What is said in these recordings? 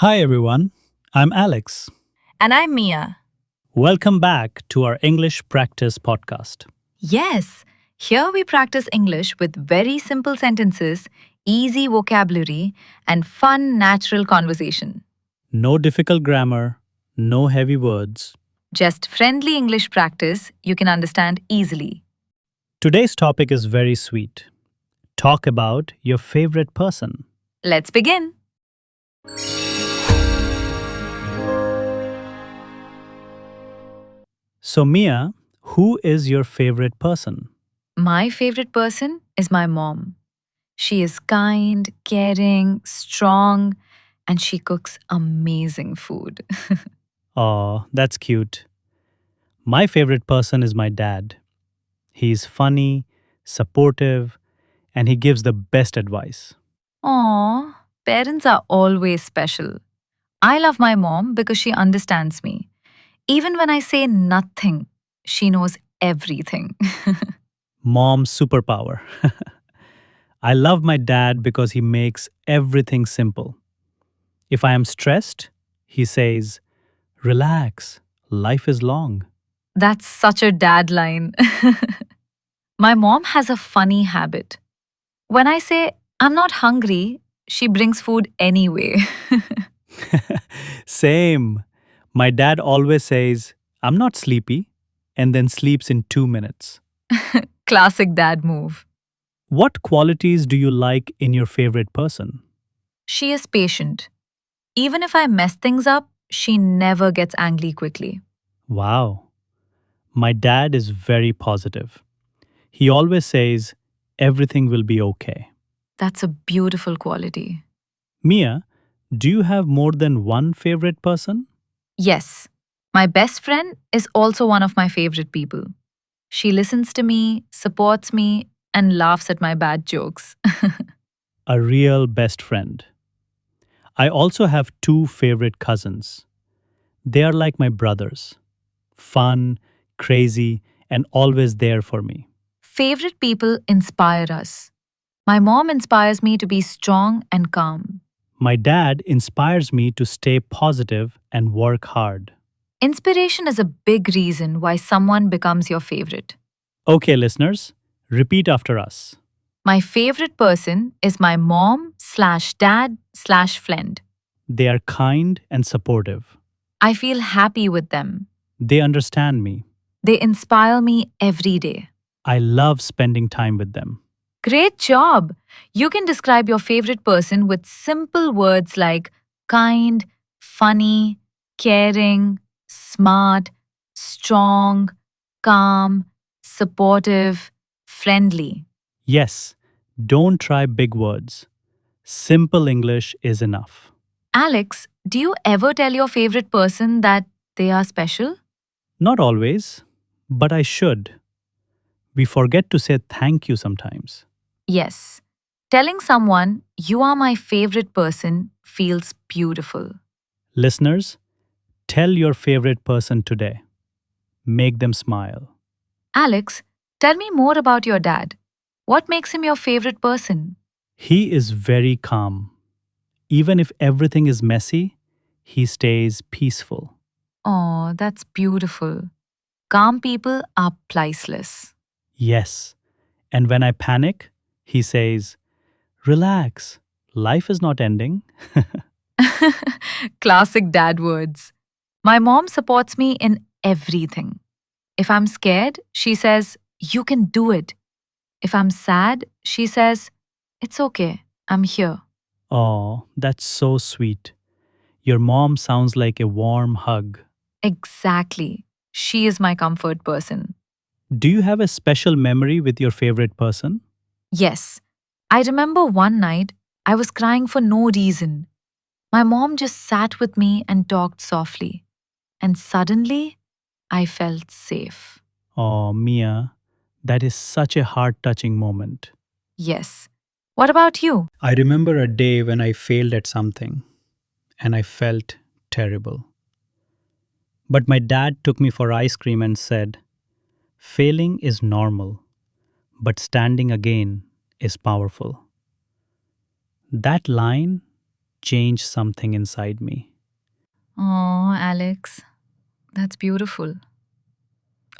Hi everyone, I'm Alex. And I'm Mia. Welcome back to our English practice podcast. Yes, here we practice English with very simple sentences, easy vocabulary, and fun, natural conversation. No difficult grammar, no heavy words. Just friendly English practice you can understand easily. Today's topic is very sweet. Talk about your favorite person. Let's begin. So, Mia, who is your favorite person? My favorite person is my mom. She is kind, caring, strong, and she cooks amazing food. Oh, that's cute. My favorite person is my dad. He's funny, supportive, and he gives the best advice. Aw, parents are always special. I love my mom because she understands me. Even when I say nothing, she knows everything. Mom's superpower. I love my dad because he makes everything simple. If I am stressed, he says, relax, life is long. That's such a dad line. My mom has a funny habit. When I say, I'm not hungry, she brings food anyway. Same. My dad always says, I'm not sleepy, and then sleeps in 2 minutes. Classic dad move. What qualities do you like in your favorite person? She is patient. Even if I mess things up, she never gets angry quickly. Wow. My dad is very positive. He always says, everything will be okay. That's a beautiful quality. Mia, do you have more than one favorite person? Yes, my best friend is also one of my favorite people. She listens to me, supports me, and laughs at my bad jokes. A real best friend. I also have two favorite cousins. They are like my brothers, fun, crazy, and always there for me. Favorite people inspire us. My mom inspires me to be strong and calm. My dad inspires me to stay positive and work hard. Inspiration is a big reason why someone becomes your favorite. Okay, listeners, repeat after us. My favorite person is my mom/dad/friend. They are kind and supportive. I feel happy with them. They understand me. They inspire me every day. I love spending time with them. Great job! You can describe your favorite person with simple words like kind, funny, caring, smart, strong, calm, supportive, friendly. Yes, don't try big words. Simple English is enough. Alex, do you ever tell your favorite person that they are special? Not always, but I should. We forget to say thank you sometimes. Yes. Telling someone you are my favorite person feels beautiful. Listeners, tell your favorite person today. Make them smile. Alex, tell me more about your dad. What makes him your favorite person? He is very calm. Even if everything is messy, he stays peaceful. Oh, that's beautiful. Calm people are priceless. Yes. And when I panic, he says, relax, life is not ending. Classic dad words. My mom supports me in everything. If I'm scared, she says, you can do it. If I'm sad, she says, it's okay, I'm here. Oh, that's so sweet. Your mom sounds like a warm hug. Exactly. She is my comfort person. Do you have a special memory with your favorite person? Yes, I remember one night I was crying for no reason. My mom just sat with me and talked softly. And suddenly, I felt safe. Oh, Mia, that is such a heart touching moment. Yes. What about you? I remember a day when I failed at something and I felt terrible. But my dad took me for ice cream and said, failing is normal, but standing again is powerful. That line changed something inside me. Oh, Alex, that's beautiful.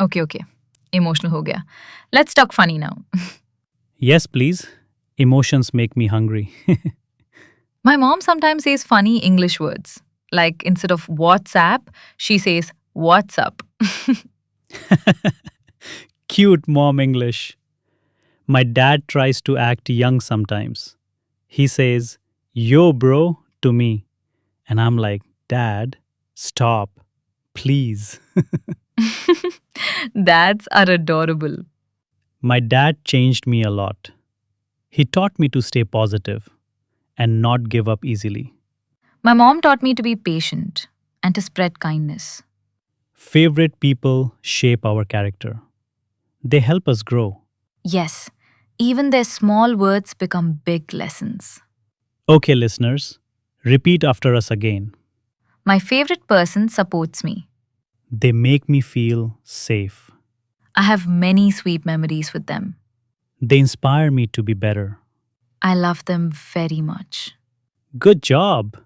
Okay, okay. Emotional ho gaya. Let's talk funny now. Yes, please. Emotions make me hungry. My mom sometimes says funny English words. Like instead of WhatsApp, she says what's up. Cute mom English. My dad tries to act young sometimes. He says, "Yo, bro," to me. And I'm like, "Dad, stop, please." Dads are adorable. My dad changed me a lot. He taught me to stay positive and not give up easily. My mom taught me to be patient and to spread kindness. Favorite people shape our character. They help us grow. Yes, even their small words become big lessons. Okay, listeners, repeat after us again. My favorite person supports me. They make me feel safe. I have many sweet memories with them. They inspire me to be better. I love them very much. Good job!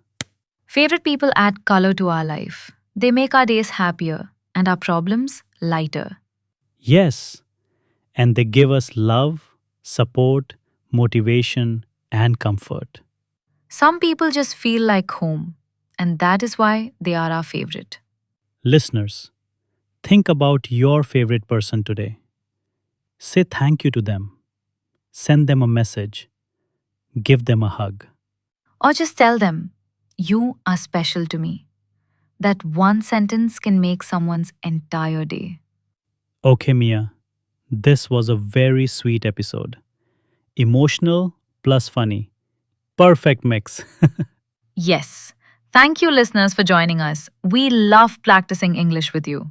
Favorite people add color to our life. They make our days happier and our problems lighter. Yes, and they give us love, support, motivation, and comfort. Some people just feel like home, and that is why they are our favorite. Listeners, think about your favorite person today. Say thank you to them. Send them a message. Give them a hug. Or just tell them, you are special to me. That one sentence can make someone's entire day. Okay, Mia, this was a very sweet episode. Emotional plus funny. Perfect mix. Yes. Thank you, listeners, for joining us. We love practicing English with you.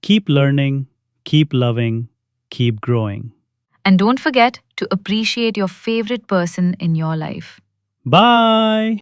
Keep learning, keep loving, keep growing. And don't forget to appreciate your favorite person in your life. Bye!